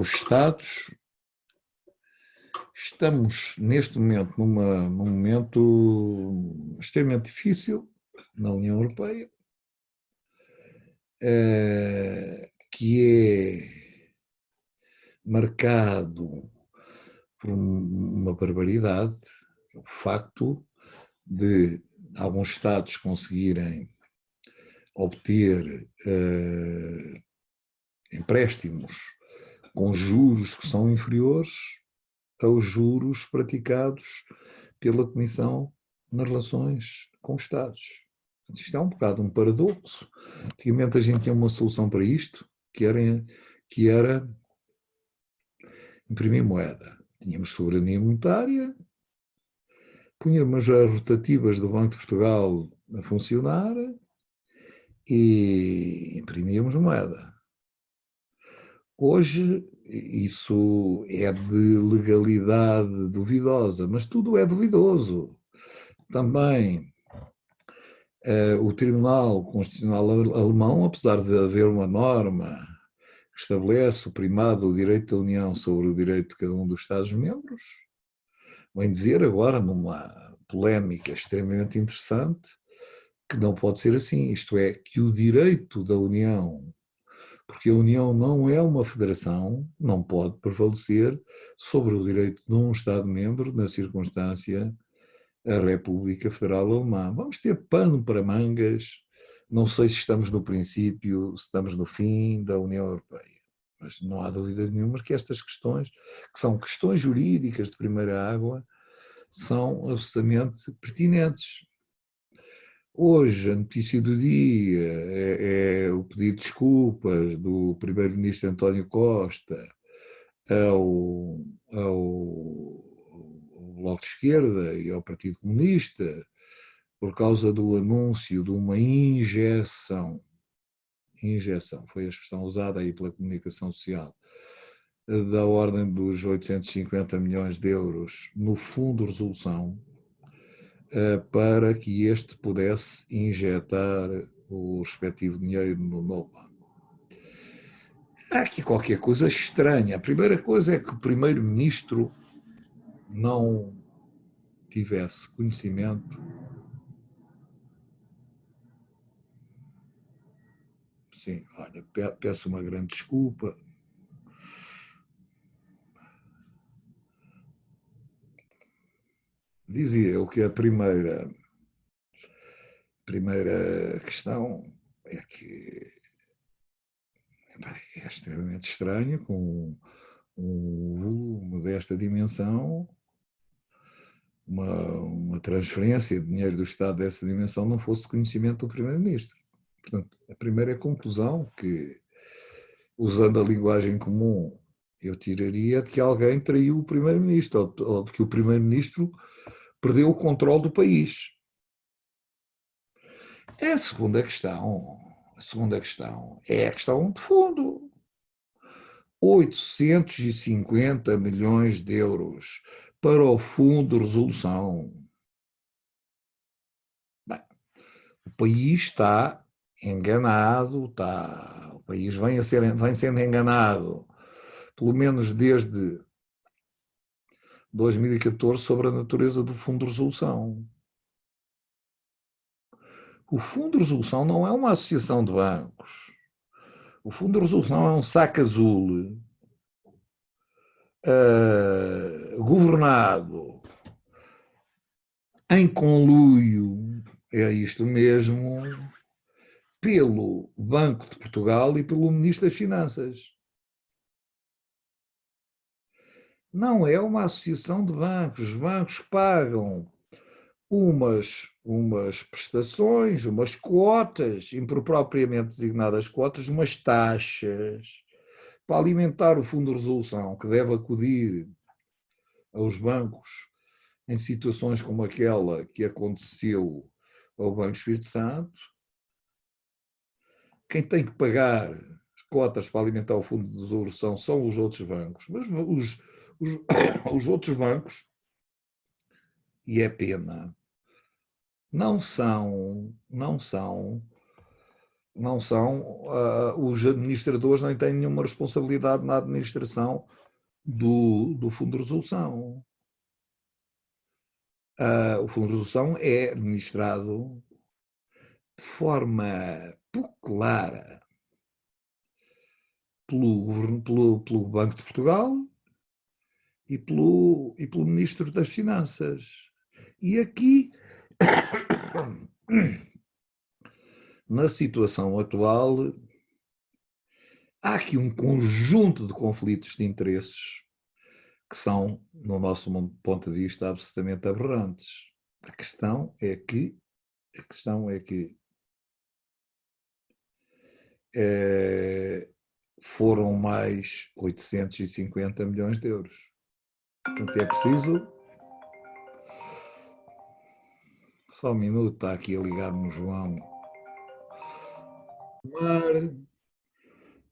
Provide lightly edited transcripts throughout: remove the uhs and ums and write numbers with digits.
Os Estados, estamos neste momento num momento extremamente difícil na União Europeia, que é marcado por uma barbaridade, o facto de alguns Estados conseguirem obter empréstimos com juros que são inferiores aos juros praticados pela Comissão nas relações com os Estados. Isto é um bocado um paradoxo. Antigamente a gente tinha uma solução para isto, que era imprimir moeda. Tínhamos soberania monetária, punhamos as rotativas do Banco de Portugal a funcionar e imprimíamos moeda. Hoje isso é de legalidade duvidosa, mas tudo é duvidoso. Também o Tribunal Constitucional Alemão, apesar de haver uma norma que estabelece o primado do direito da União sobre o direito de cada um dos Estados-membros, vem dizer agora, numa polémica extremamente interessante, que não pode ser assim, isto é, que o direito da União, porque a União não é uma federação, não pode prevalecer sobre o direito de um Estado-membro, na circunstância a República Federal Alemã. Vamos ter pano para mangas, não sei se estamos no princípio, se estamos no fim da União Europeia, mas não há dúvida nenhuma que estas questões, que são questões jurídicas de primeira água, são absolutamente pertinentes. Hoje, a notícia do dia é o pedido de desculpas do primeiro-ministro António Costa ao Bloco de Esquerda e ao Partido Comunista por causa do anúncio de uma injeção, foi a expressão usada aí pela comunicação social, da ordem dos 850 milhões de euros no Fundo de Resolução, para que este pudesse injetar o respectivo dinheiro no novo banco. Há aqui qualquer coisa estranha. A primeira coisa é que o primeiro-ministro não tivesse conhecimento. Sim, olha, peço uma grande desculpa. Dizia eu que a primeira questão é que é extremamente estranho, com um volume desta dimensão, uma transferência de dinheiro do Estado dessa dimensão não fosse de conhecimento do Primeiro-Ministro. Portanto, a primeira conclusão que, usando a linguagem comum, eu tiraria de que alguém traiu o Primeiro-Ministro, ou de que o Primeiro-Ministro perdeu o controle do país. A segunda questão é a questão de fundo. 850 milhões de euros para o Fundo de Resolução. Bem, o país está enganado, o país vem sendo enganado, pelo menos desde 2014, sobre a natureza do Fundo de Resolução. O Fundo de Resolução não é uma associação de bancos. O Fundo de Resolução é um saco azul governado em conluio, é isto mesmo, pelo Banco de Portugal e pelo Ministro das Finanças. Não é uma associação de bancos. Os bancos pagam umas prestações, umas cotas, impropriamente designadas cotas, umas taxas, para alimentar o Fundo de Resolução, que deve acudir aos bancos em situações como aquela que aconteceu ao Banco Espírito Santo. Quem tem que pagar cotas para alimentar o Fundo de Resolução são os outros bancos, mas os outros bancos, e é pena, não são não são, os administradores nem têm nenhuma responsabilidade na administração do Fundo de Resolução. O Fundo de Resolução é administrado de forma peculiar pelo Banco de Portugal e pelo Ministro das Finanças. E aqui, na situação atual, há aqui um conjunto de conflitos de interesses que são, no nosso ponto de vista, absolutamente aberrantes. A questão é que foram mais 850 milhões de euros. Portanto, é preciso... Só um minuto, está aqui a ligar-me o João.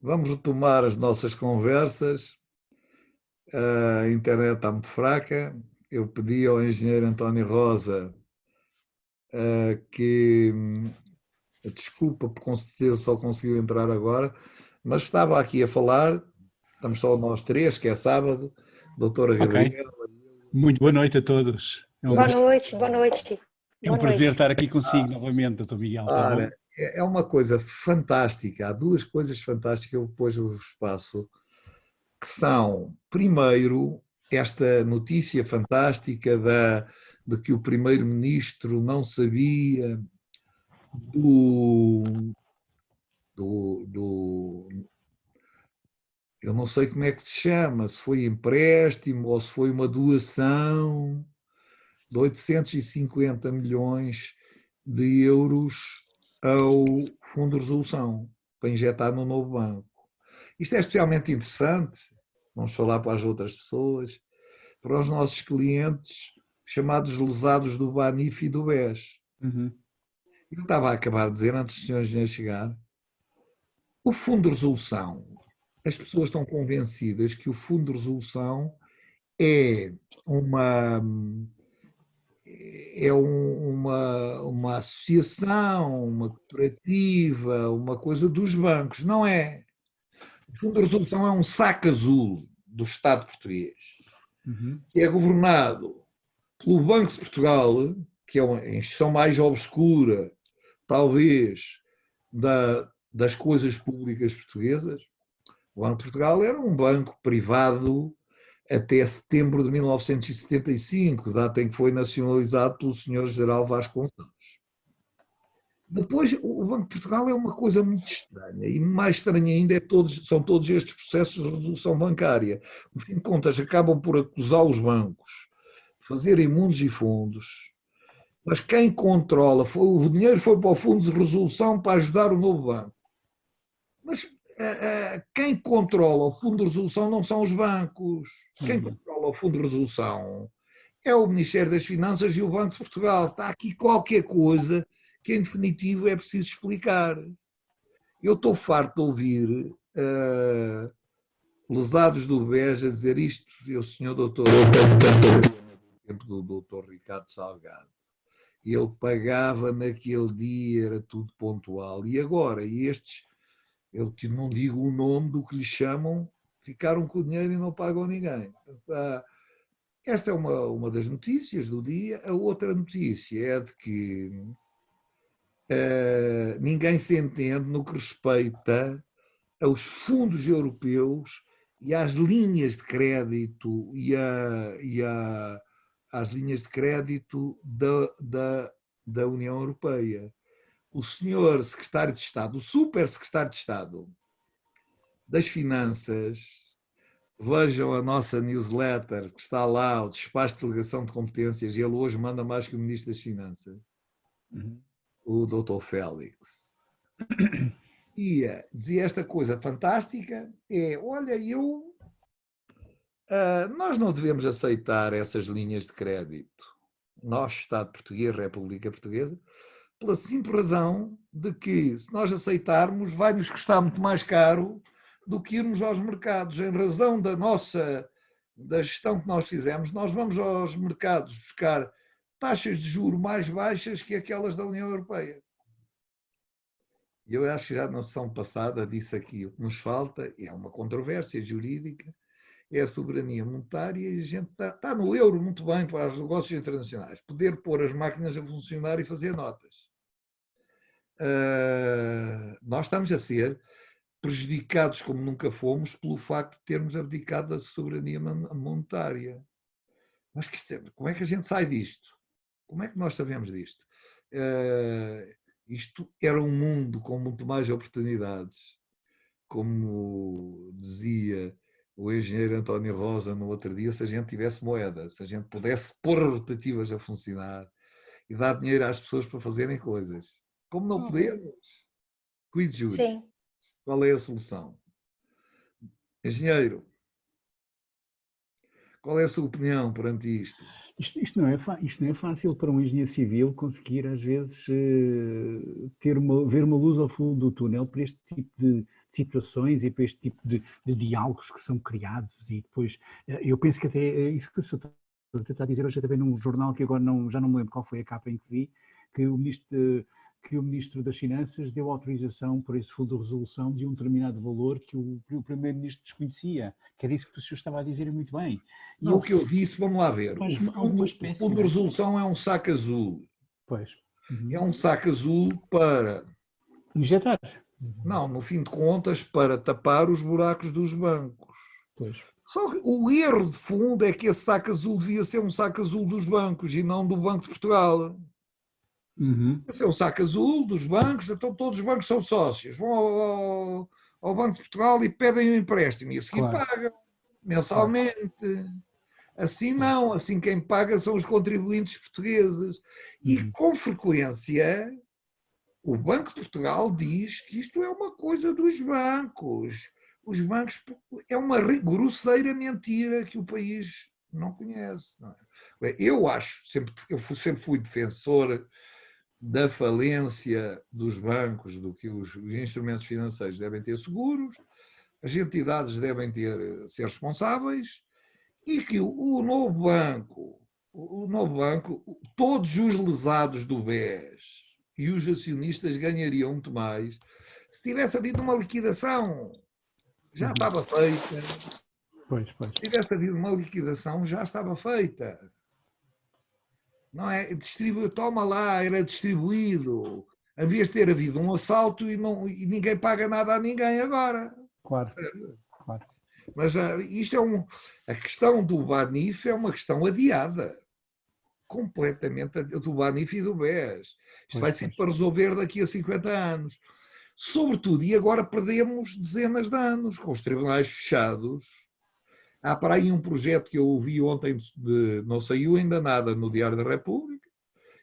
Vamos retomar as nossas conversas. A internet está muito fraca. Eu pedi ao engenheiro António Rosa que desculpa, por com certeza só conseguiu entrar agora, mas estava aqui a falar, estamos só nós três, que é sábado, doutora Gabriela. Muito boa noite a todos. Boa noite, boa noite. É um prazer estar aqui consigo novamente, doutor Miguel. Ora, é uma coisa fantástica, há duas coisas fantásticas que eu depois vos passo, que são, primeiro, esta notícia fantástica de que o primeiro-ministro não sabia eu não sei como é que se chama, se foi empréstimo ou se foi uma doação de 850 milhões de euros ao Fundo de Resolução para injetar no novo banco. Isto é especialmente interessante, vamos falar para as outras pessoas, para os nossos clientes chamados lesados do BANIF e do BES. Eu estava a acabar de dizer, antes do Sr. Engenheiro chegar, o Fundo de Resolução, as pessoas estão convencidas que o Fundo de Resolução é uma associação, uma cooperativa, uma coisa dos bancos. Não é. O Fundo de Resolução é um saco azul do Estado português, que é governado pelo Banco de Portugal, que é uma instituição mais obscura, talvez, das coisas públicas portuguesas. O Banco de Portugal era um banco privado até setembro de 1975, data em que foi nacionalizado pelo Sr. General Vasconcelos. Depois, o Banco de Portugal é uma coisa muito estranha, e mais estranha ainda são todos estes processos de resolução bancária. No fim de contas, acabam por acusar os bancos de fazerem mundos e fundos, mas quem controla, o dinheiro foi para o Fundo de Resolução para ajudar o novo banco. Mas quem controla o Fundo de Resolução não são os bancos. Quem controla o Fundo de Resolução é o Ministério das Finanças e o Banco de Portugal. Está aqui qualquer coisa que, em definitivo, é preciso explicar. Eu estou farto de ouvir lesados do BES a dizer isto. O senhor doutor, eu tenho tanto tempo do doutor Ricardo Salgado. Ele pagava naquele dia, era tudo pontual. E agora, estes, eu não digo o nome do que lhe chamam, ficaram com o dinheiro e não pagam a ninguém. Esta é uma das notícias do dia. A outra notícia é de que ninguém se entende no que respeita aos fundos europeus e às linhas de crédito às linhas de crédito da União Europeia. O senhor secretário de Estado, o super secretário de Estado das Finanças, vejam a nossa newsletter, que está lá, o despacho de delegação de competências, e ele hoje manda mais que o Ministro das Finanças, o Dr. Félix. E dizia esta coisa fantástica, olha, nós não devemos aceitar essas linhas de crédito, nós, Estado português, República Portuguesa, pela simples razão de que, se nós aceitarmos, vai-nos custar muito mais caro do que irmos aos mercados. Em razão da gestão que nós fizemos, nós vamos aos mercados buscar taxas de juros mais baixas que aquelas da União Europeia. Eu acho que já na sessão passada disse aqui, o que nos falta é uma controvérsia jurídica, é a soberania monetária e a gente está no euro muito bem para os negócios internacionais, poder pôr as máquinas a funcionar e fazer notas. Nós estamos a ser prejudicados como nunca fomos pelo facto de termos abdicado da soberania monetária. Mas quer dizer, como é que a gente sai disto? Como é que nós sabemos disto? Isto era um mundo com muito mais oportunidades, como dizia o engenheiro António Rosa no outro dia, se a gente tivesse moeda, se a gente pudesse pôr rotativas a funcionar e dar dinheiro às pessoas para fazerem coisas. Como não podemos? Cuide, Júlio. Sim. Qual é a solução? Engenheiro, qual é a sua opinião perante isto? Isto não é fácil para um engenheiro civil conseguir, às vezes, ver uma luz ao fundo do túnel para este tipo de situações e para este tipo de diálogos que são criados. E depois, eu penso que até isso que o senhor está a dizer hoje, também num jornal que agora já não me lembro qual foi a capa em que vi, que o Ministro das Finanças deu autorização por esse fundo de resolução de um determinado valor que o Primeiro-Ministro desconhecia, que era isso que o senhor estava a dizer muito bem. Não, o que eu disse, vamos lá ver. O fundo de resolução é um saco azul. Pois. É um saco azul para... Injetar. Não, no fim de contas, para tapar os buracos dos bancos. Pois. Só que o erro de fundo é que esse saco azul devia ser um saco azul dos bancos e não do Banco de Portugal. Esse é o saco azul dos bancos, então todos os bancos são sócios. Vão ao Banco de Portugal e pedem um empréstimo e a seguir pagam mensalmente. Assim não, assim quem paga são os contribuintes portugueses. E com frequência o Banco de Portugal diz que isto é uma coisa dos bancos. Os bancos é uma grosseira mentira que o país não conhece. Não é? Eu sempre fui defensor da falência dos bancos, do que os instrumentos financeiros devem ter seguros, as entidades devem ser responsáveis e que o novo banco, todos os lesados do BES e os acionistas ganhariam muito mais se tivesse havido uma liquidação. Já estava feita. Pois. Se tivesse havido uma liquidação, já estava feita. Não é? Toma lá, era distribuído. Havia de ter havido um assalto e ninguém paga nada a ninguém agora. Claro. Mas a questão do Banif é uma questão adiada. Completamente do Banif e do BES. Isto vai ser para resolver daqui a 50 anos. Sobretudo, e agora perdemos dezenas de anos com os tribunais fechados. Há para aí um projeto que eu ouvi ontem, não saiu ainda nada no Diário da República,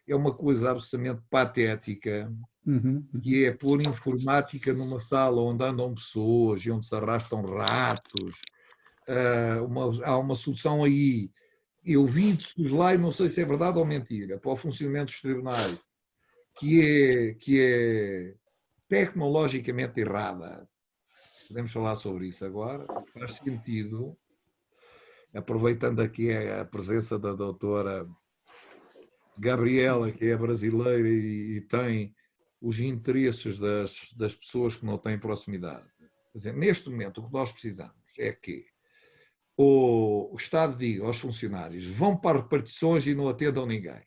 é uma coisa absolutamente patética, que é pôr informática numa sala onde andam pessoas e onde se arrastam ratos. Há uma solução aí, eu vi de lá e não sei se é verdade ou mentira, para o funcionamento dos tribunais, que é tecnologicamente errada. Podemos falar sobre isso agora, faz sentido. Aproveitando aqui a presença da doutora Gabriela, que é brasileira e tem os interesses das pessoas que não têm proximidade. Quer dizer, neste momento, o que nós precisamos é que o Estado diga aos funcionários: vão para repartições e não atendam ninguém.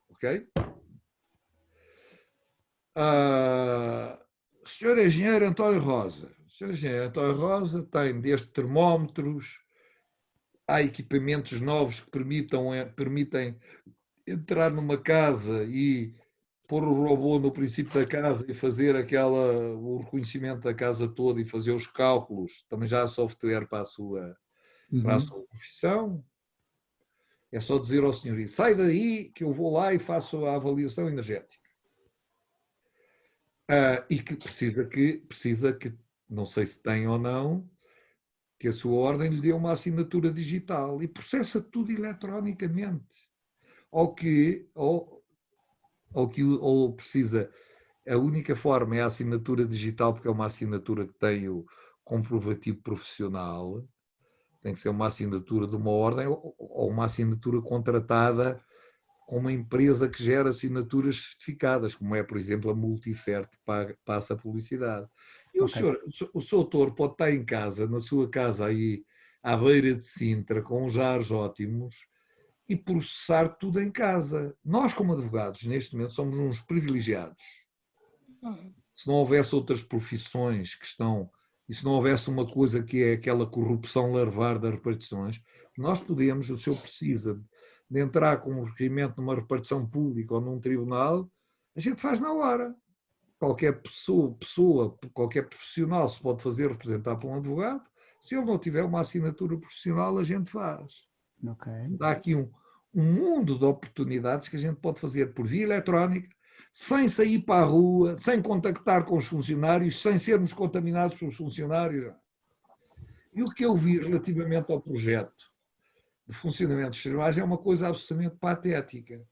Ok? Senhor Engenheiro António Rosa. O senhor Engenheiro António Rosa tem desde termómetros, há equipamentos novos que permitem entrar numa casa e pôr o robô no princípio da casa e fazer o reconhecimento da casa toda e fazer os cálculos. Também já há software para a sua profissão. É só dizer ao senhor: sai daí que eu vou lá e faço a avaliação energética. E que precisa que, não sei se tem ou não, que a sua ordem lhe dê uma assinatura digital e processa tudo eletronicamente. Ou precisa, a única forma é a assinatura digital, porque é uma assinatura que tem o comprovativo profissional, tem que ser uma assinatura de uma ordem ou uma assinatura contratada com uma empresa que gera assinaturas certificadas, como é, por exemplo, a Multicert, que passa a publicidade. E o senhor autor pode estar em casa, na sua casa aí à beira de Sintra, com uns ares ótimos, e processar tudo em casa. Nós, como advogados, neste momento, somos uns privilegiados. Se não houvesse outras profissões que estão, e se não houvesse uma coisa que é aquela corrupção larvar das repartições, nós podemos, o senhor precisa de entrar com um requerimento numa repartição pública ou num tribunal, a gente faz na hora. Qualquer pessoa, qualquer profissional se pode fazer representar por um advogado. Se ele não tiver uma assinatura profissional, a gente faz. Dá aqui um mundo de oportunidades que a gente pode fazer por via eletrónica, sem sair para a rua, sem contactar com os funcionários, sem sermos contaminados pelos funcionários. E o que eu vi relativamente ao projeto de funcionamento dos tribunais é uma coisa absolutamente patética.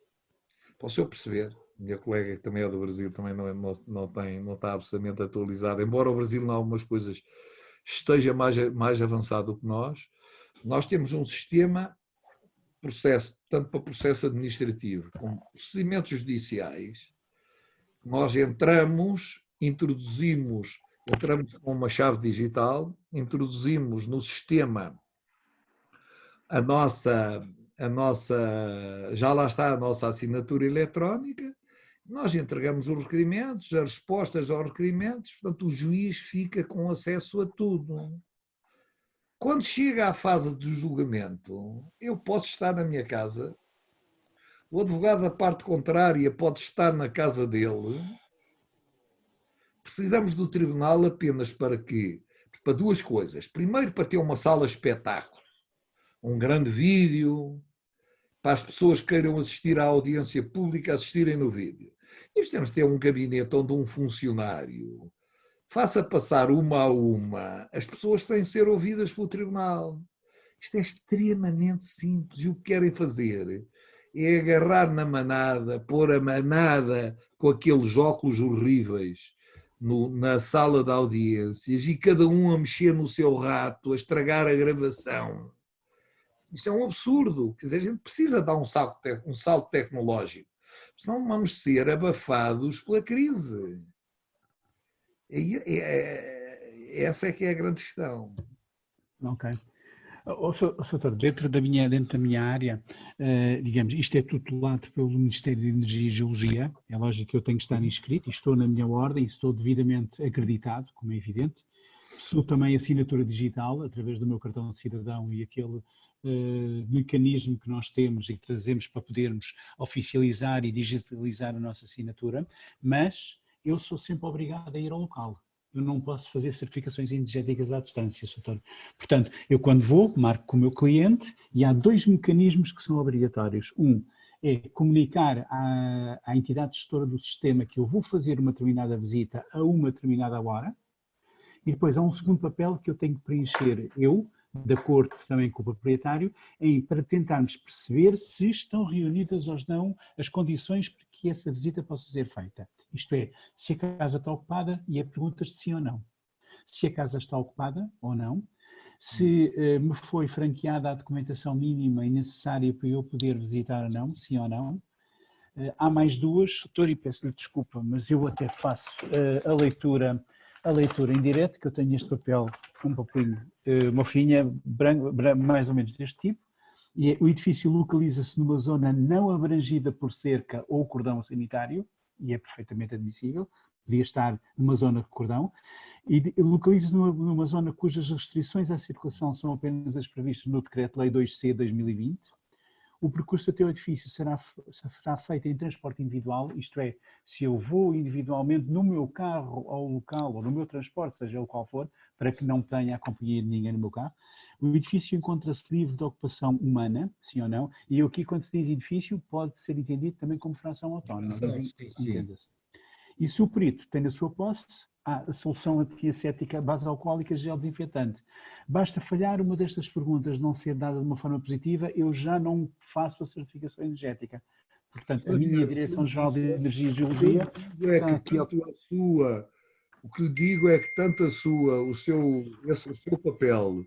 Para o senhor perceber, minha colega que também é do Brasil também não está absolutamente atualizada, embora o Brasil em algumas coisas esteja mais avançado do que nós temos um sistema, tanto para processo administrativo como procedimentos judiciais, nós entramos com uma chave digital, introduzimos no sistema já lá está a nossa assinatura eletrónica, nós entregamos os requerimentos, as respostas aos requerimentos, portanto o juiz fica com acesso a tudo. Quando chega à fase do julgamento, eu posso estar na minha casa, o advogado da parte contrária pode estar na casa dele. Precisamos do tribunal apenas para quê? Para duas coisas. Primeiro, para ter uma sala espetáculo, um grande vídeo, para as pessoas que queiram assistir à audiência pública assistirem no vídeo. E precisamos ter um gabinete onde um funcionário faça passar uma a uma as pessoas que têm de ser ouvidas pelo tribunal. Isto é extremamente simples e o que querem fazer é agarrar na manada, pôr a manada com aqueles óculos horríveis na sala de audiências e cada um a mexer no seu rato, a estragar a gravação. Isto é um absurdo. Quer dizer, a gente precisa dar um salto tecnológico, senão vamos ser abafados pela crise. Essa é que é a grande questão. Ok. Soutor, dentro da minha área, digamos, isto é tutelado pelo Ministério de Energia e Geologia, é lógico que eu tenho que estar inscrito, e estou na minha ordem, estou devidamente acreditado, como é evidente. Sou também assinatura digital, através do meu cartão de cidadão e aquele mecanismo que nós temos e que trazemos para podermos oficializar e digitalizar a nossa assinatura, mas eu sou sempre obrigado a ir ao local. Eu não posso fazer certificações energéticas à distância, Soutor. Portanto, eu quando vou, marco com o meu cliente e há dois mecanismos que são obrigatórios. Um é comunicar à entidade gestora do sistema que eu vou fazer uma determinada visita a uma determinada hora, e depois há um segundo papel que eu tenho que preencher eu, de acordo também com o proprietário, para tentarmos perceber se estão reunidas ou não as condições para que essa visita possa ser feita. Isto é, se a casa está ocupada e é perguntas de sim ou não. Se a casa está ocupada ou não, se me foi franqueada a documentação mínima e necessária para eu poder visitar ou não, sim ou não. Há mais duas, doutor, e peço-lhe desculpa, mas eu até faço a leitura em direto, que eu tenho este papel, um papelinho, uma folhinha branca, mais ou menos deste tipo, e o edifício localiza-se numa zona não abrangida por cerca ou cordão sanitário, e é perfeitamente admissível, podia estar numa zona de cordão, e localiza-se numa zona cujas restrições à circulação são apenas as previstas no Decreto-Lei 2C/2020. O percurso até o edifício será feito em transporte individual, isto é, se eu vou individualmente no meu carro ao local, ou no meu transporte, seja o qual for, para que não tenha a companhia de ninguém no meu carro, o edifício encontra-se livre de ocupação humana, sim ou não, e aqui quando se diz edifício pode ser entendido também como fração autónoma, entenda-se. E se o perito tem na sua posse a solução antiacética, base alcoólica, gel desinfetante. Basta falhar uma destas perguntas não ser dada de uma forma positiva, eu já não faço a certificação energética. Portanto, a minha Direção-Geral de Energia e Geologia... O que lhe digo é que tanto o seu papel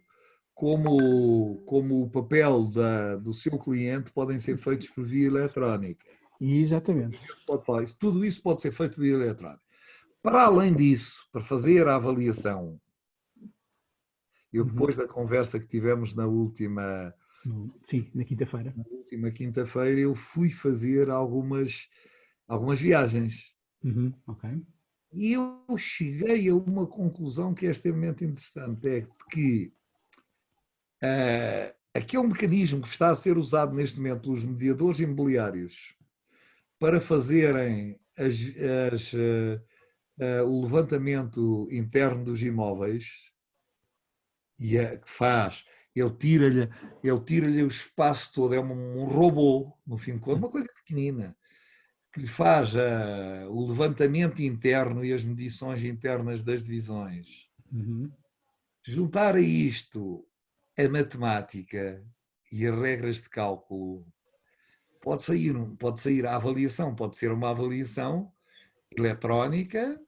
como o papel do seu cliente podem ser feitos por via eletrónica. Exatamente. Pode falar isso. Tudo isso pode ser feito via eletrónica. Para além disso, para fazer a avaliação, eu depois da conversa que tivemos na última Sim, na quinta-feira. Na última quinta-feira eu fui fazer algumas viagens. Ok. E eu cheguei a uma conclusão que é extremamente interessante, é que aquele mecanismo que está a ser usado neste momento pelos mediadores imobiliários para fazerem o levantamento interno dos imóveis, e que faz, ele tira-lhe o espaço todo, é um robô, no fim de contas, uma coisa pequenina, que lhe faz o levantamento interno e as medições internas das divisões. Juntar a isto a matemática e as regras de cálculo, pode sair a avaliação, pode ser uma avaliação eletrónica,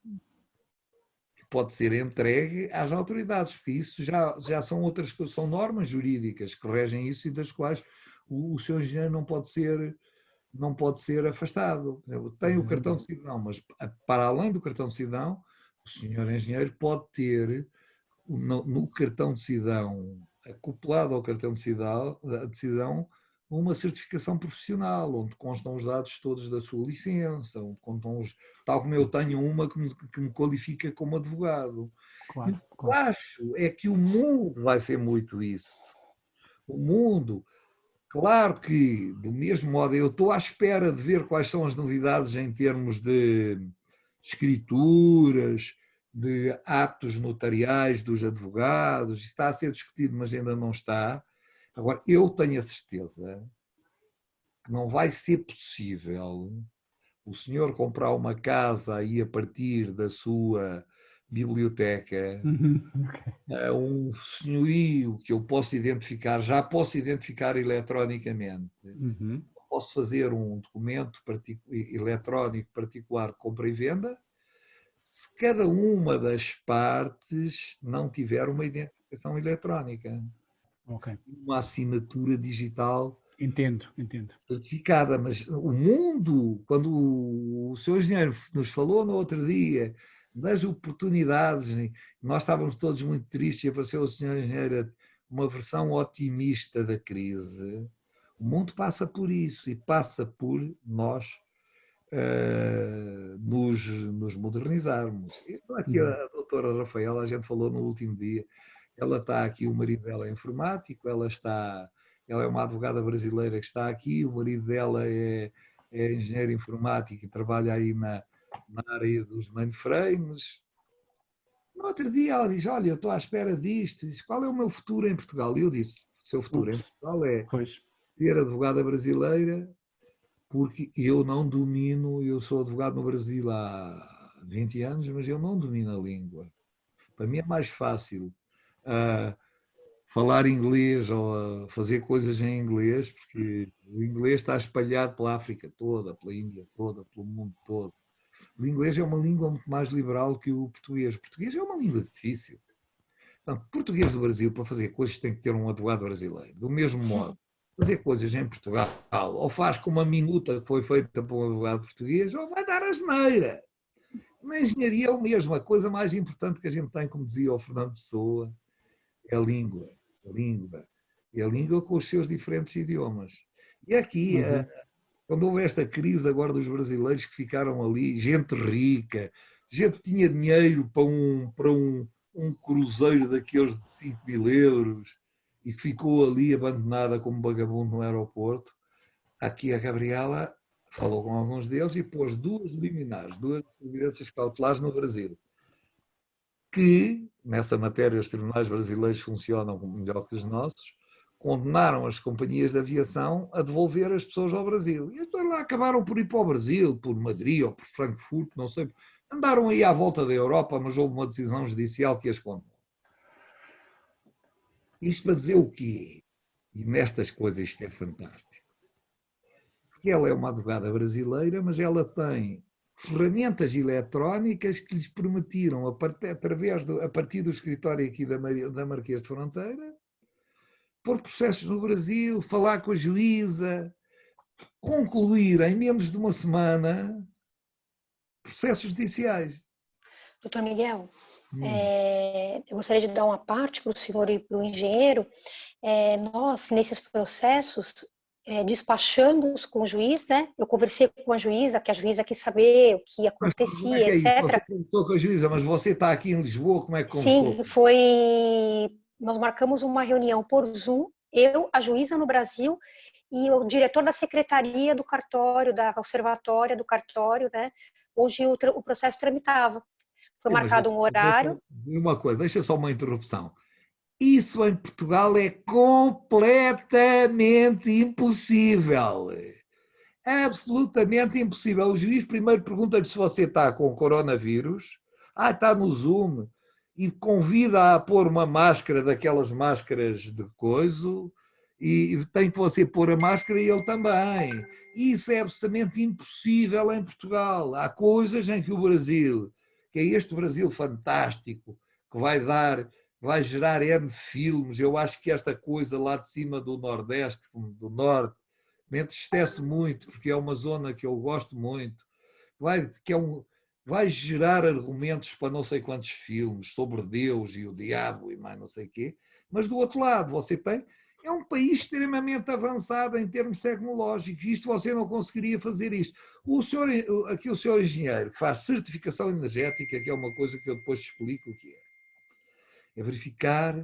pode ser entregue às autoridades, porque isso já são outras coisas, são normas jurídicas que regem isso e das quais o seu engenheiro não pode ser afastado. Tem o cartão de cidadão, mas para além do cartão de cidadão, o senhor engenheiro pode ter no cartão de cidadão, acoplado ao cartão de cidadão, uma certificação profissional, onde constam os dados todos da sua licença, onde constam tal como eu tenho uma que me qualifica como advogado. Claro. Eu acho é que o mundo vai ser muito isso. O mundo, claro que, do mesmo modo, eu estou à espera de ver quais são as novidades em termos de escrituras, de atos notariais dos advogados. Isso está a ser discutido, mas ainda não está. Agora, eu tenho a certeza que não vai ser possível o senhor comprar uma casa aí a partir da sua biblioteca, um senhorio que eu posso identificar, já posso identificar eletronicamente. Posso fazer um documento eletrónico particular de compra e venda, se cada uma das partes não tiver uma identificação eletrónica. Uma assinatura digital Entendo. certificada, mas o mundo, quando o seu engenheiro nos falou no outro dia das oportunidades, nós estávamos todos muito tristes e apareceu o senhor engenheiro uma versão otimista da crise. O mundo passa por isso e passa por nós nos modernizarmos. Aqui a doutora Rafaela, a gente falou no último dia, ela está aqui, o marido dela é informático, ela é uma advogada brasileira que está aqui, o marido dela é engenheiro informático e trabalha aí na área dos mainframes. No outro dia ela diz, olha, eu estou à espera disto, diz, qual é o meu futuro em Portugal? E eu disse, o seu futuro em Portugal é ser advogada brasileira, porque eu não domino, eu sou advogado no Brasil há 20 anos, mas eu não domino a língua. Para mim é mais fácil falar inglês ou fazer coisas em inglês, porque o inglês está espalhado pela África toda, pela Índia toda, pelo mundo todo. O inglês é uma língua muito mais liberal que o português. O português é uma língua difícil. Portanto, português do Brasil, para fazer coisas, tem que ter um advogado brasileiro. Do mesmo modo, fazer coisas em Portugal, ou faz com uma minuta que foi feita por um advogado português, ou vai dar asneira. Na engenharia é o mesmo. A coisa mais importante que a gente tem, como dizia o Fernando Pessoa, é a língua. E a língua com os seus diferentes idiomas. E aqui, quando houve esta crise agora dos brasileiros que ficaram ali, gente rica, gente que tinha dinheiro para um cruzeiro daqueles de 5 mil euros e que ficou ali abandonada como vagabundo no aeroporto, aqui a Gabriela falou com alguns deles e pôs 2 liminares, 2 evidências cautelares no Brasil. Que, nessa matéria, os tribunais brasileiros funcionam melhor que os nossos, condenaram as companhias de aviação a devolver as pessoas ao Brasil. E as pessoas lá acabaram por ir para o Brasil, por Madrid ou por Frankfurt, não sei. Andaram aí à volta da Europa, mas houve uma decisão judicial que as condenou. Isto para dizer o quê? E nestas coisas isto é fantástico. Porque ela é uma advogada brasileira, mas ela tem ferramentas eletrónicas que lhes permitiram, a partir do escritório aqui da Marquês de Fronteira, pôr processos no Brasil, falar com a juíza, concluir em menos de uma semana processos judiciais. Doutor Miguel, eu gostaria de dar uma parte para o senhor e para o engenheiro. Nós, nesses processos, despachamos com o juiz, né? Eu conversei com a juíza, que a juíza quis saber o que Mas como é acontecia, que é isso? Você etc. conversou com a juíza, mas você está aqui em Lisboa, como é que conversou? Sim, nós marcamos uma reunião por Zoom, eu, a juíza no Brasil e o diretor da secretaria do cartório, da conservatória do cartório, né? Hoje o processo tramitava. Foi Sim, mas marcado um horário. uma coisa, deixa só uma interrupção. Isso em Portugal é completamente impossível. É absolutamente impossível. O juiz primeiro pergunta-lhe se você está com coronavírus. Está no Zoom. E convida a pôr uma máscara, daquelas máscaras de coiso, e tem que você pôr a máscara e ele também. Isso é absolutamente impossível em Portugal. Há coisas em que o Brasil, que é este Brasil fantástico, que vai gerar N filmes. Eu acho que esta coisa lá de cima do Nordeste, do Norte, me entristece muito, porque é uma zona que eu gosto muito, vai gerar argumentos para não sei quantos filmes sobre Deus e o diabo e mais não sei o quê, mas do outro lado você tem, é um país extremamente avançado em termos tecnológicos, isto você não conseguiria fazer isto. Aqui o senhor engenheiro que faz certificação energética, que é uma coisa que eu depois te explico o que é verificar,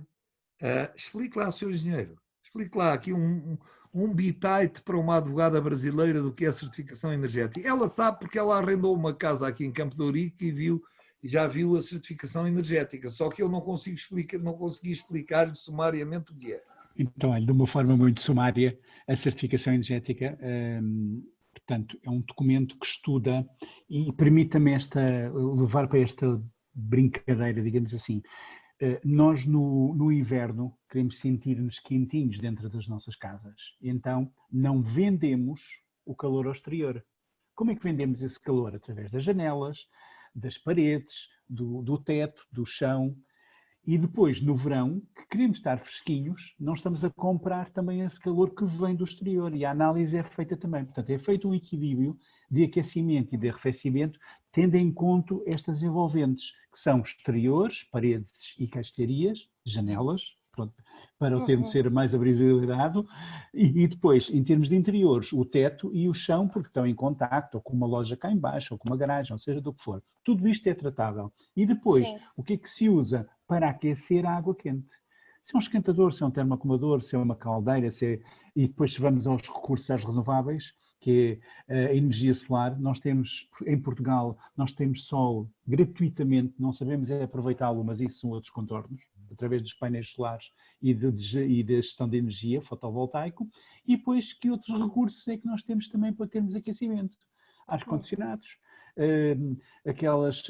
explique lá, senhor engenheiro, explique lá aqui um bitite para uma advogada brasileira do que é certificação energética. Ela sabe porque ela arrendou uma casa aqui em Campo de Ourique e já viu a certificação energética, só que eu não consegui explicar-lhe sumariamente o que é. Então, olha, de uma forma muito sumária, a certificação energética, portanto, é um documento que estuda e permita-me levar para esta brincadeira, digamos assim. Nós no inverno queremos sentir-nos quentinhos dentro das nossas casas, então não vendemos o calor ao exterior. Como é que vendemos esse calor? Através das janelas, das paredes, do teto, do chão. E depois, no verão, que queremos estar fresquinhos, não estamos a comprar também esse calor que vem do exterior. E a análise é feita também. Portanto, é feito um equilíbrio de aquecimento e de arrefecimento, tendo em conta estas envolventes, que são exteriores, paredes e castelharias, janelas, pronto, para o termo ser mais abrasileirado, e depois, em termos de interiores, o teto e o chão, porque estão em contacto, ou com uma loja cá em baixo, ou com uma garagem, ou seja, do que for. Tudo isto é tratável. E depois, Sim. o que é que se usa para aquecer a água quente? Se é um esquentador, se é um termoacumulador, se é uma caldeira, e depois vamos aos recursos às renováveis, que é a energia solar. Nós temos, em Portugal, nós temos sol gratuitamente, não sabemos aproveitá-lo, mas isso são outros contornos, através dos painéis solares e da gestão de energia fotovoltaico. E depois, que outros recursos é que nós temos também para termos aquecimento? Ar-condicionados, aquelas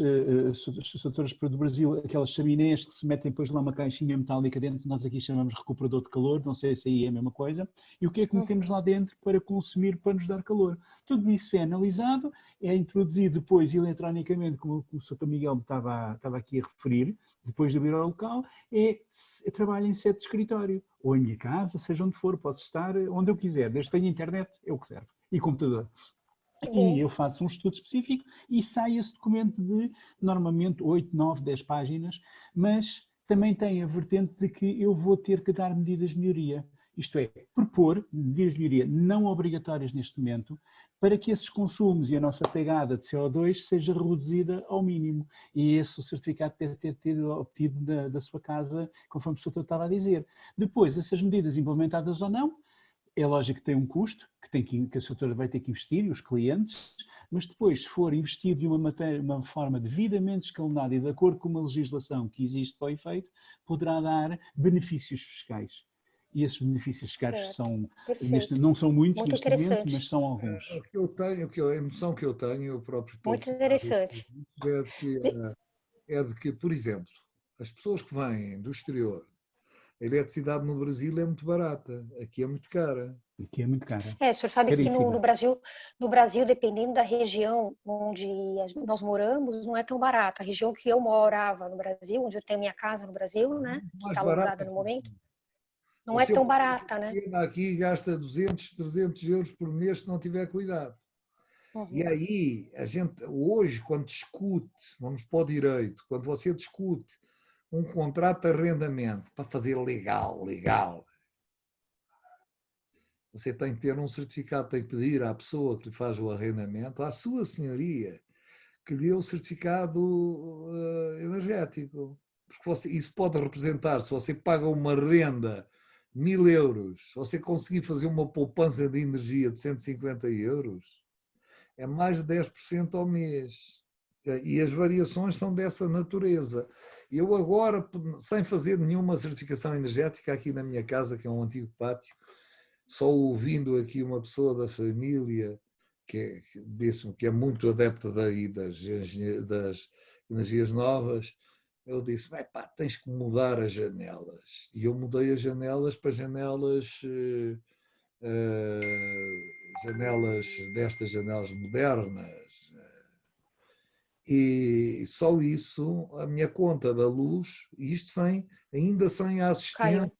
estruturas do Brasil, aquelas chaminés que se metem depois lá uma caixinha metálica dentro, nós aqui chamamos de recuperador de calor, não sei se aí é a mesma coisa, e o que é que metemos lá dentro para consumir, para nos dar calor. Tudo isso é analisado, é introduzido depois eletronicamente, como o Sr. Miguel estava aqui a referir, depois de vir ao local, trabalho em sede de escritório, ou em minha casa, seja onde for, posso estar onde eu quiser, desde que tenha internet, é o que serve, e computador. E eu faço um estudo específico e sai esse documento de, normalmente, 8, 9, 10 páginas, mas também tem a vertente de que eu vou ter que dar medidas de melhoria. Isto é, propor medidas de melhoria não obrigatórias neste momento, para que esses consumos e a nossa pegada de CO2 seja reduzida ao mínimo. E esse o certificado deve ter tido obtido da sua casa, conforme o senhor estava a dizer. Depois, essas medidas implementadas ou não, é lógico que tem um custo, que a estrutura vai ter que investir, e os clientes, mas depois, se for investido de uma forma devidamente escalonada e de acordo com uma legislação que existe para o efeito, poderá dar benefícios fiscais. E esses benefícios fiscais não são muitos Muito neste momento, mas são alguns. A emoção que eu tenho, eu próprio estou Muito interessante. é de que, por exemplo, as pessoas que vêm do exterior, a eletricidade no Brasil é muito barata, aqui é muito cara. Aqui é muito cara. O senhor sabe que no Brasil, dependendo da região onde nós moramos, não é tão barato. A região que eu morava no Brasil, onde eu tenho minha casa no Brasil, né, que está alugada no momento, Não é tão barata, né? Aqui gasta 200, 300 euros por mês se não tiver cuidado. E aí, a gente, hoje, quando discute, vamos para o direito, quando você discute um contrato de arrendamento para fazer legal, você tem que ter um certificado, tem que pedir à pessoa que lhe faz o arrendamento, à sua senhoria, que dê o certificado energético. Porque isso pode representar, se você paga uma renda 1.000 euros, se você conseguir fazer uma poupança de energia de 150 euros, é mais de 10% ao mês. E as variações são dessa natureza. Eu agora, sem fazer nenhuma certificação energética aqui na minha casa, que é um antigo pátio, só ouvindo aqui uma pessoa da família que é muito adepta das energias novas, eu disse, tens que mudar as janelas. E eu mudei as janelas para janelas destas janelas modernas. E só isso, a minha conta da luz, isto ainda sem a assistência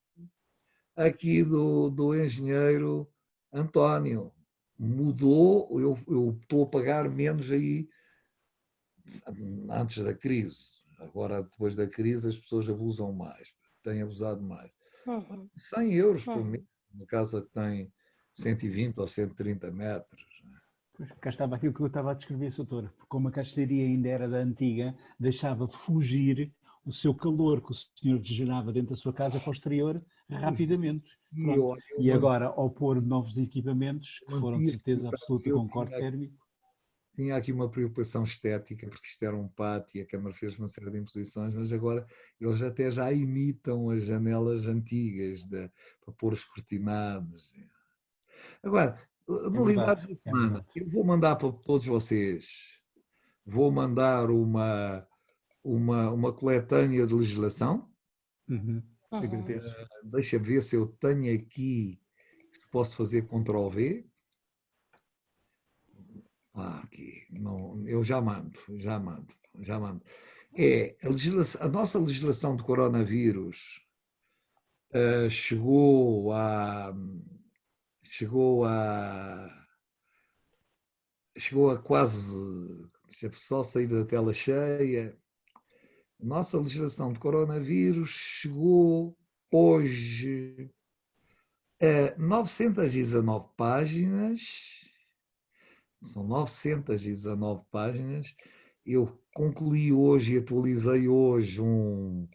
aqui do engenheiro António, mudou, eu estou a pagar menos aí antes da crise. Agora, depois da crise, as pessoas abusam mais, têm abusado mais. 100 euros por mês, uma casa que tem 120 ou 130 metros. Cá estava aquilo que eu estava a descrever, doutor. Como a castellaria ainda era da antiga, deixava fugir o seu calor que o senhor gerava dentro da sua casa para o exterior rapidamente. E agora, ao pôr novos equipamentos, que foram de certeza absoluta com corte térmico. Tinha aqui uma preocupação estética, porque isto era um pátio e a Câmara fez uma série de imposições, mas agora eles até já imitam as janelas antigas para pôr os cortinados. Agora, novidades da semana, eu vou mandar para todos vocês, vou mandar uma coletânea de legislação. Deixa ver se eu tenho aqui, se posso fazer Ctrl+V. Aqui, não, eu já mando. A nossa legislação de coronavírus chegou a quase, só sair da tela cheia. A nossa legislação de coronavírus chegou hoje a 919 páginas. São 919 páginas. Eu concluí hoje e atualizei hoje um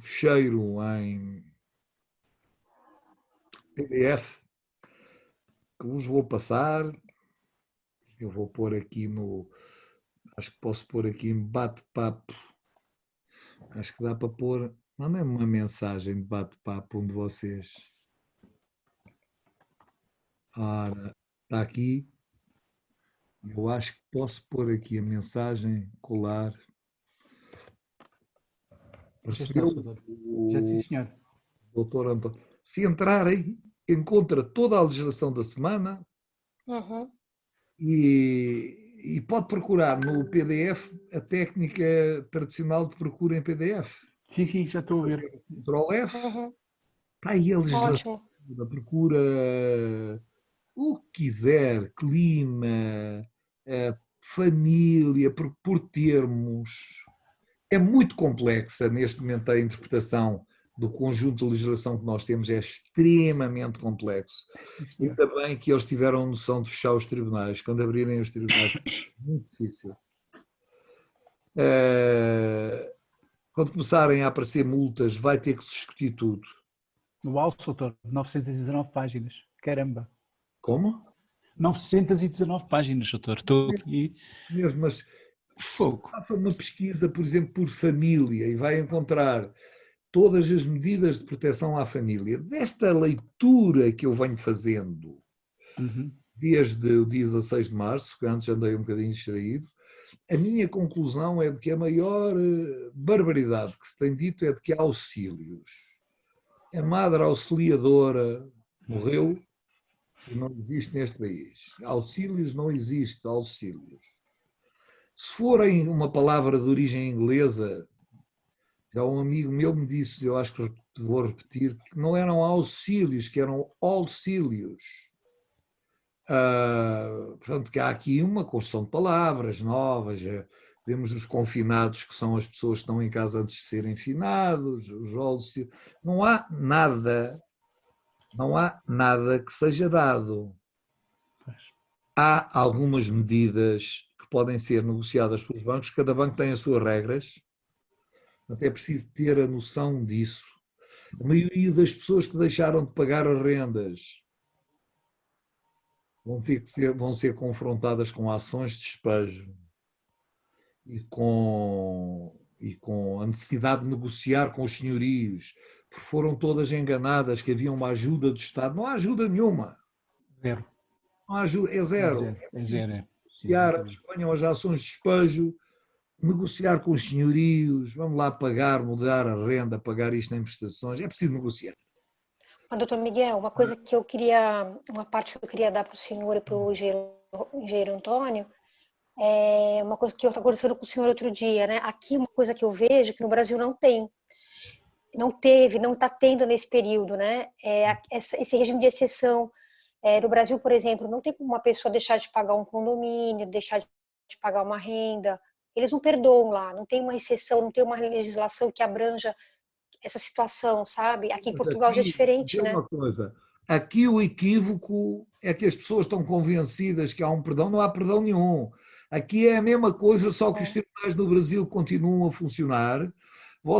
fecheiro em PDF que vos vou passar. Eu vou pôr aqui acho que posso pôr aqui em bate-papo. Acho que dá para pôr. Mandem-me uma mensagem de bate-papo, um de vocês. Ora, está aqui. Eu acho que posso pôr aqui a mensagem, colar. Percebeu? Já sim, senhor. Doutor António. Se entrarem, encontra toda a legislação da semana e pode procurar no PDF a técnica tradicional de procura em PDF. Sim, já estou a ver. Ctrl+F. Está aí a legislação da procura, o que quiser, clima, família, por termos. É muito complexa neste momento a interpretação do conjunto de legislação que nós temos, é extremamente complexo. Ainda bem que eles tiveram noção de fechar os tribunais. Quando abrirem os tribunais, é muito difícil. Quando começarem a aparecer multas, vai ter que se discutir tudo. No alto, doutor, 919 páginas. Caramba. Como? 919 páginas, doutor. Estou aqui. Mesmo, mas faça uma pesquisa, por exemplo, por família e vai encontrar todas as medidas de proteção à família. Desta leitura que eu venho fazendo desde o dia 16 de março, que antes andei um bocadinho distraído, a minha conclusão é de que a maior barbaridade que se tem dito é de que há auxílios. A madre auxiliadora morreu e não existe neste país. Auxílios não existe, auxílios. Se forem uma palavra de origem inglesa, já um amigo meu me disse, eu acho que vou repetir, que não eram auxílios, que eram auxílios. Portanto, que há aqui uma construção de palavras novas. Vemos os confinados, que são as pessoas que estão em casa antes de serem finados, os auxílios. Não há nada que seja dado. Há algumas medidas que podem ser negociadas pelos bancos, cada banco tem as suas regras, até é preciso ter a noção disso. A maioria das pessoas que deixaram de pagar as rendas vão ser confrontadas com ações de despejo e com a necessidade de negociar com os senhorios, porque foram todas enganadas que havia uma ajuda do Estado. Não há ajuda nenhuma. Zero. Não há ajuda, é zero. É zero. Negociar, disponham as ações de despejo, negociar com os senhorios, vamos lá pagar, mudar a renda, pagar isto em prestações, é preciso negociar. Mas, doutor Miguel, uma coisa que eu queria, uma parte que eu queria dar para o senhor e para o engenheiro Antônio, é uma coisa que eu estava conversando com o senhor outro dia, né? Aqui uma coisa que eu vejo que no Brasil não tem, não teve, não está tendo nesse período, né? Esse regime de exceção. No Brasil, por exemplo, não tem como uma pessoa deixar de pagar um condomínio, deixar de pagar uma renda. Eles não perdoam lá, não tem uma exceção, não tem uma legislação que abranja essa situação, sabe? Aqui em Portugal já é diferente, né? Uma coisa, aqui o equívoco é que as pessoas estão convencidas que há um perdão, não há perdão nenhum. Aqui é a mesma coisa, só que os tribunais no Brasil continuam a funcionar.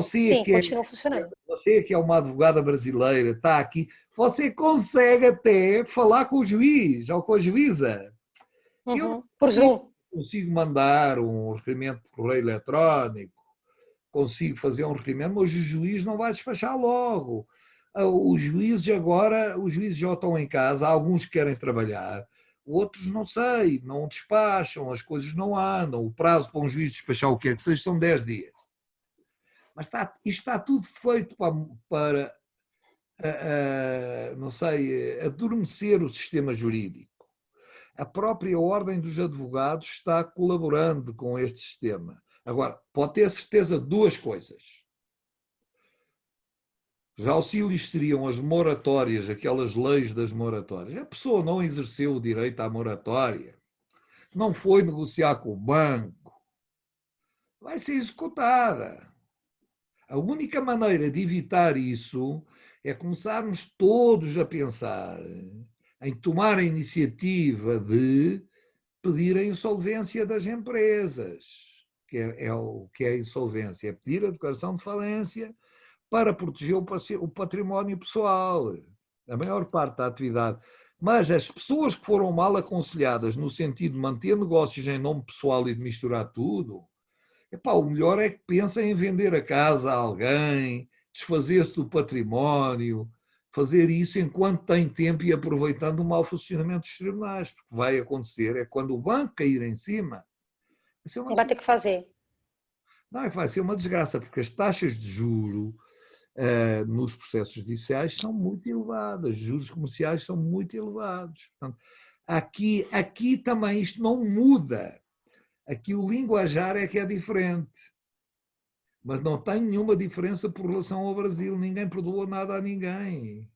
Sim, continua funcionando. Você que é uma advogada brasileira, está aqui, você consegue até falar com o juiz ou com a juíza. Uhum. Por Zoom. Consigo mandar um requerimento por correio eletrónico, consigo fazer um requerimento, mas o juiz não vai despachar logo. Os juízes já estão em casa, alguns querem trabalhar, outros não sei, não despacham, as coisas não andam, o prazo para um juiz despachar o que é que seja são 10 dias. Mas isto está tudo feito para não sei, adormecer o sistema jurídico. A própria Ordem dos Advogados está colaborando com este sistema. Agora, pode ter certeza de duas coisas. Os auxílios seriam as moratórias, aquelas leis das moratórias. A pessoa não exerceu o direito à moratória, não foi negociar com o banco, vai ser executada. A única maneira de evitar isso é começarmos todos a pensar em tomar a iniciativa de pedir a insolvência das empresas, que o que é a insolvência, é pedir a declaração de falência para proteger o património pessoal, a maior parte da atividade. Mas as pessoas que foram mal aconselhadas no sentido de manter negócios em nome pessoal e de misturar tudo, o melhor é que pensem em vender a casa a alguém, desfazer-se do património, fazer isso enquanto tem tempo e aproveitando o mau funcionamento dos tribunais, porque vai acontecer, é quando o banco cair em cima, vai ter que fazer. Não, vai ser uma desgraça, porque as taxas de juro nos processos judiciais são muito elevadas, os juros comerciais são muito elevados. Portanto, aqui também isto não muda. Aqui o linguajar é que é diferente. Mas não tem nenhuma diferença por relação ao Brasil. Ninguém perdoa nada a ninguém.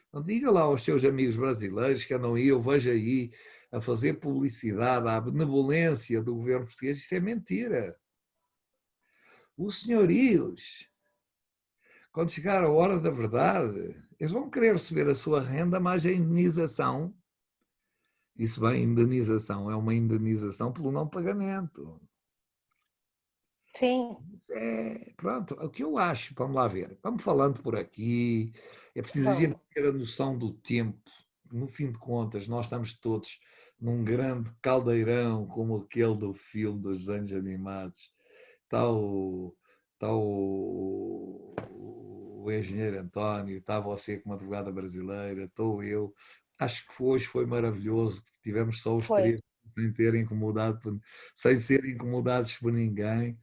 Então, diga lá aos seus amigos brasileiros que andam aí, eu vejo aí, a fazer publicidade à benevolência do governo português. Isso é mentira. Os senhorios, quando chegar a hora da verdade, eles vão querer receber a sua renda mais a indenização. Isso bem, indenização, é uma indenização pelo não pagamento. Sim. Pronto, o que eu acho, vamos lá ver, vamos falando por aqui, é preciso a gente ter a noção do tempo, no fim de contas nós estamos todos num grande caldeirão como aquele do filme dos desenhos animados, está o engenheiro António, está você como advogada brasileira, estou eu, acho que hoje foi maravilhoso, tivemos só os três sem ser incomodados por ninguém.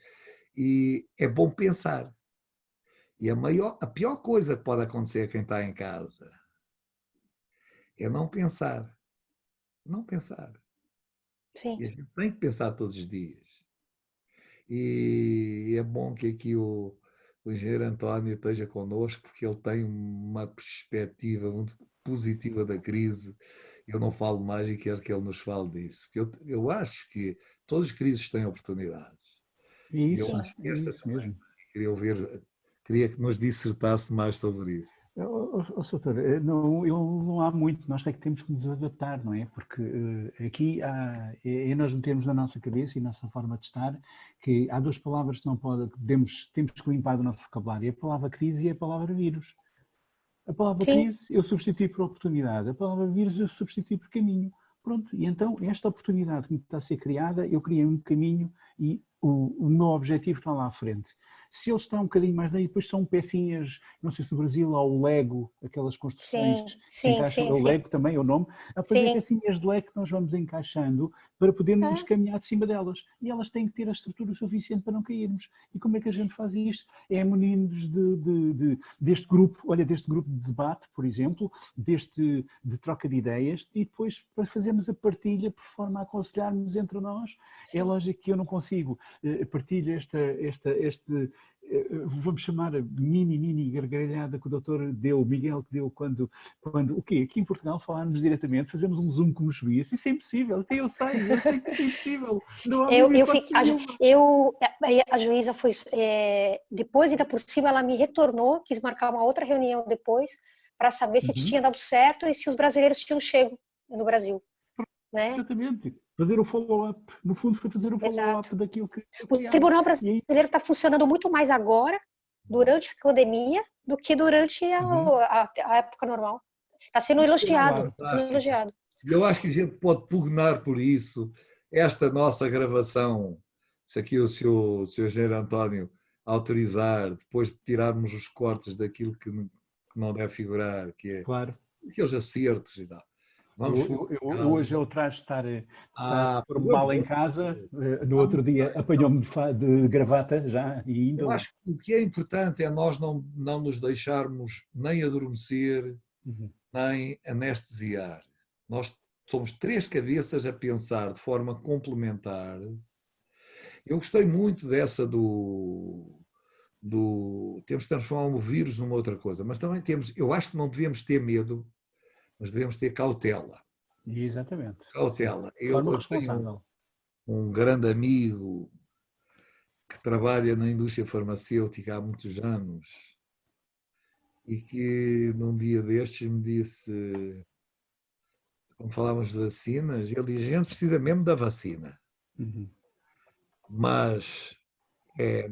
E é bom pensar. E a pior coisa que pode acontecer a quem está em casa é não pensar. Não pensar. Sim. E a gente tem que pensar todos os dias. e é bom que aqui o engenheiro António esteja connosco, porque ele tem uma perspectiva muito positiva da crise. Eu não falo mais e quero que ele nos fale disso. Eu acho que todas as crises têm oportunidades. É E isso, eu acho que é esta isso também. mesmo. Queria que nos dissertasse mais sobre isso. Soutor, não, não há muito, nós é que temos que nos adaptar, não é? Porque aqui é nós metemos na nossa cabeça e na nossa forma de estar que há duas palavras que não pode, que temos que limpar do nosso vocabulário, a palavra crise e a palavra vírus. A palavra Sim, crise eu substituí por oportunidade, a palavra vírus eu substituí por caminho. Pronto, e então esta oportunidade que está a ser criada, eu criei um caminho e o meu objetivo está lá à frente. Se ele está um bocadinho mais daí, depois são pecinhas, não sei se no Brasil há o Lego, aquelas construções sim, que se sim, encaixam, é sim, o sim, Lego também é o nome, depois é sim. pecinhas de Lego que nós vamos encaixando para podermos É, caminhar de cima delas. E elas têm que ter a estrutura suficiente para não cairmos. E como é que a gente faz isto? É munindo-nos deste grupo, olha, deste grupo de debate, por exemplo, de troca de ideias, e depois para fazermos a partilha por forma a aconselharmos entre nós. É sim. lógico que eu não consigo partilhar vamos chamar mini gargalhada que o doutor deu, o Miguel que deu quando o quê? Aqui em Portugal falarmos diretamente, fazemos um Zoom como juiz, isso é impossível, até eu sei que isso é impossível, não há a Eu, mínima eu, fi- hipótese a, ju- nenhuma. eu, a juíza foi, depois, ainda por cima, ela me retornou, quis marcar uma outra reunião depois, para saber se Uhum. tinha dado certo e se os brasileiros tinham chego no Brasil, né? Exatamente, fazer o follow-up, no fundo foi fazer o Exato. follow-up daquilo que foi O criado, Tribunal e aí, Brasileiro está funcionando muito mais agora, durante a pandemia, do que durante uhum. a época normal. Está sendo elogiado, Claro, está sendo Fantástico. elogiado. E eu acho que a gente pode pugnar por isso. Esta nossa gravação, se aqui o Sr. Engenheiro António autorizar, depois de tirarmos os cortes daquilo que não deve figurar, que é claro. aqueles acertos e tal. Vamos Hoje publicá-lo. eu trajo estar Por mal em favor. casa. No Vamos. outro dia apanhou-me de gravata já e ainda Eu bem. acho que o que é importante é nós não nos deixarmos nem adormecer, Uhum. nem anestesiar. Nós somos três cabeças a pensar de forma complementar. Eu gostei muito dessa temos que transformar o vírus numa outra coisa, mas também eu acho que não devemos ter medo, mas devemos ter cautela. Exatamente. Sim. Cautela. De forma Eu tenho responsável. um grande amigo que trabalha na indústria farmacêutica há muitos anos e que num dia destes me disse, quando falávamos de vacinas, ele diz, a gente precisa mesmo da vacina, Uhum. mas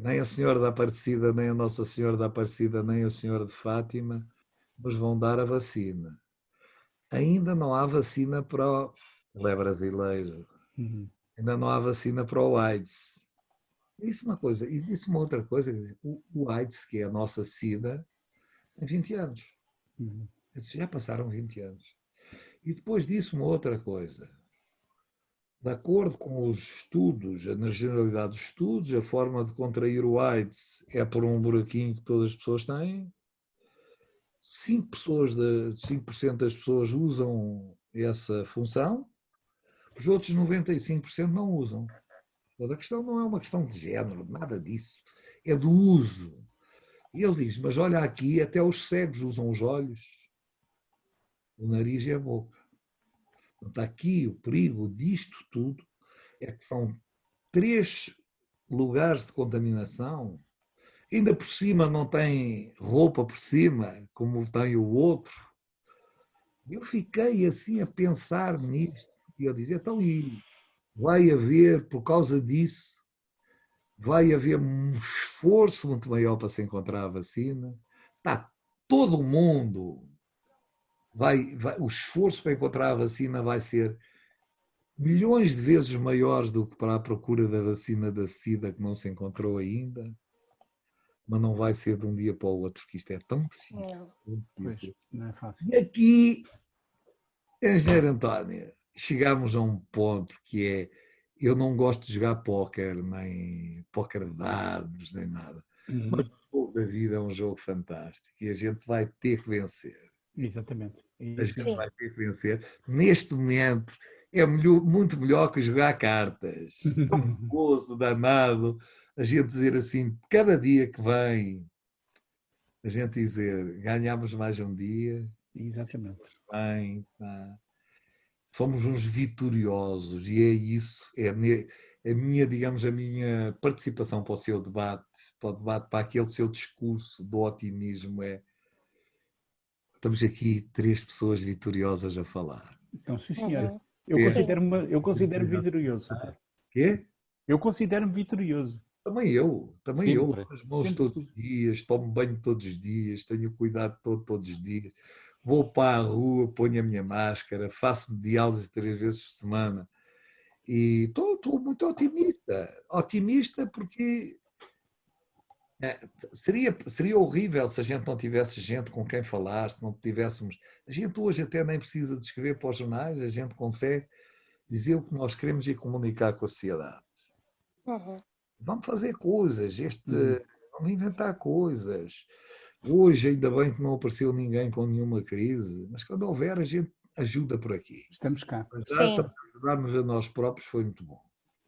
nem a Senhora da Aparecida, nem a Nossa Senhora da Aparecida, nem a Senhora de Fátima nos vão dar a vacina. Ainda não há vacina para o... Ele é brasileiro. Uhum. Ainda não há vacina para o AIDS. Disse uma coisa, e disse uma outra coisa, o AIDS, que é a nossa SIDA, tem 20 anos. Uhum. Já passaram 20 anos. E depois disse uma outra coisa. De acordo com os estudos, na generalidade dos estudos, a forma de contrair o AIDS é por um buraquinho que todas as pessoas têm. 5% das pessoas usam essa função, os outros 95% não usam. A questão não é uma questão de género, nada disso. É do uso. E ele diz, mas olha aqui, até os cegos usam os olhos, o nariz e a boca. Portanto, aqui o perigo disto tudo é que são 3 lugares de contaminação. Ainda por cima não tem roupa por cima, como tem o outro. Eu fiquei assim a pensar nisto e a dizer, então e vai haver, por causa disso, vai haver um esforço muito maior para se encontrar a vacina. Está todo mundo, o esforço para encontrar a vacina vai ser milhões de vezes maiores do que para a procura da vacina da SIDA que não se encontrou ainda, mas não vai ser de um dia para o outro, que isto é tão difícil. Não. Tão Pois, difícil. não é fácil. E aqui, engenheiro António, chegamos a um ponto que é, eu não gosto de jogar póquer, nem póquer de dados, nem nada. Mas Uhum. o jogo da vida é um jogo fantástico e a gente vai ter que vencer. Exatamente. É A isso gente mesmo. Sim, vai ter que vencer. Neste momento é muito melhor que jogar cartas. É um gozo danado. a gente dizer assim, cada dia que vem, a gente dizer, ganhamos mais um dia, Exatamente. bem, pá. Somos uns vitoriosos e é isso, a minha, digamos, a minha participação para o seu debate, para aquele seu discurso do otimismo estamos aqui 3 pessoas vitoriosas a falar. Então, sim, senhora. Uhum. Eu considero-me vitorioso, doutor. Quê? Eu considero-me vitorioso. Também eu. Sempre, Lavo as mãos sempre. todos os dias, tomo banho todos os dias, tenho cuidado todos os dias. Vou para a rua, ponho a minha máscara, faço diálise 3 vezes por semana. E estou muito otimista. Otimista porque seria horrível se a gente não tivesse gente com quem falar, se não tivéssemos. A gente hoje até nem precisa de escrever para os jornais, a gente consegue dizer o que nós queremos e comunicar com a sociedade. Uhum. Vamos fazer coisas, vamos inventar coisas. Hoje ainda bem que não apareceu ninguém com nenhuma crise, mas quando houver a gente ajuda por aqui. Estamos cá. Ajudar-nos a nós próprios foi muito bom.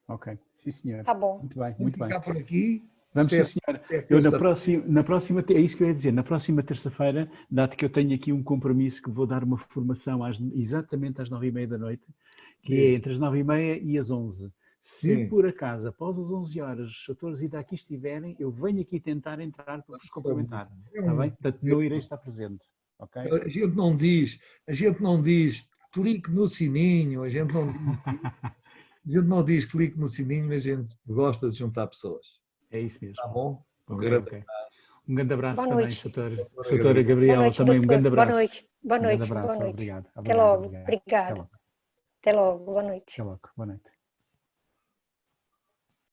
Ok, sim senhor. Tá bom. Muito bem, Vamos muito bem. ficar por aqui. Vamos, sim senhora. Eu na próxima, é isso que eu ia dizer, na próxima terça-feira, dado que eu tenho aqui um compromisso que vou dar uma formação exatamente às 9h30 da noite, que é entre as 9h30 e as 11h. Se por acaso, após as 11 horas, os doutores ainda aqui estiverem, eu venho aqui tentar entrar para vos cumprimentar. Está bem? Portanto, não irei estar presente. Okay? A gente não diz clique no sininho, a gente não diz clique no sininho, mas a gente gosta de juntar pessoas. É isso mesmo. Está bom? Um grande abraço boa também, noite. doutora Gabriela, também um grande abraço. Boa noite. Boa noite. Obrigado. Até logo. Obrigada. Até logo. Boa noite. Até logo. Boa noite.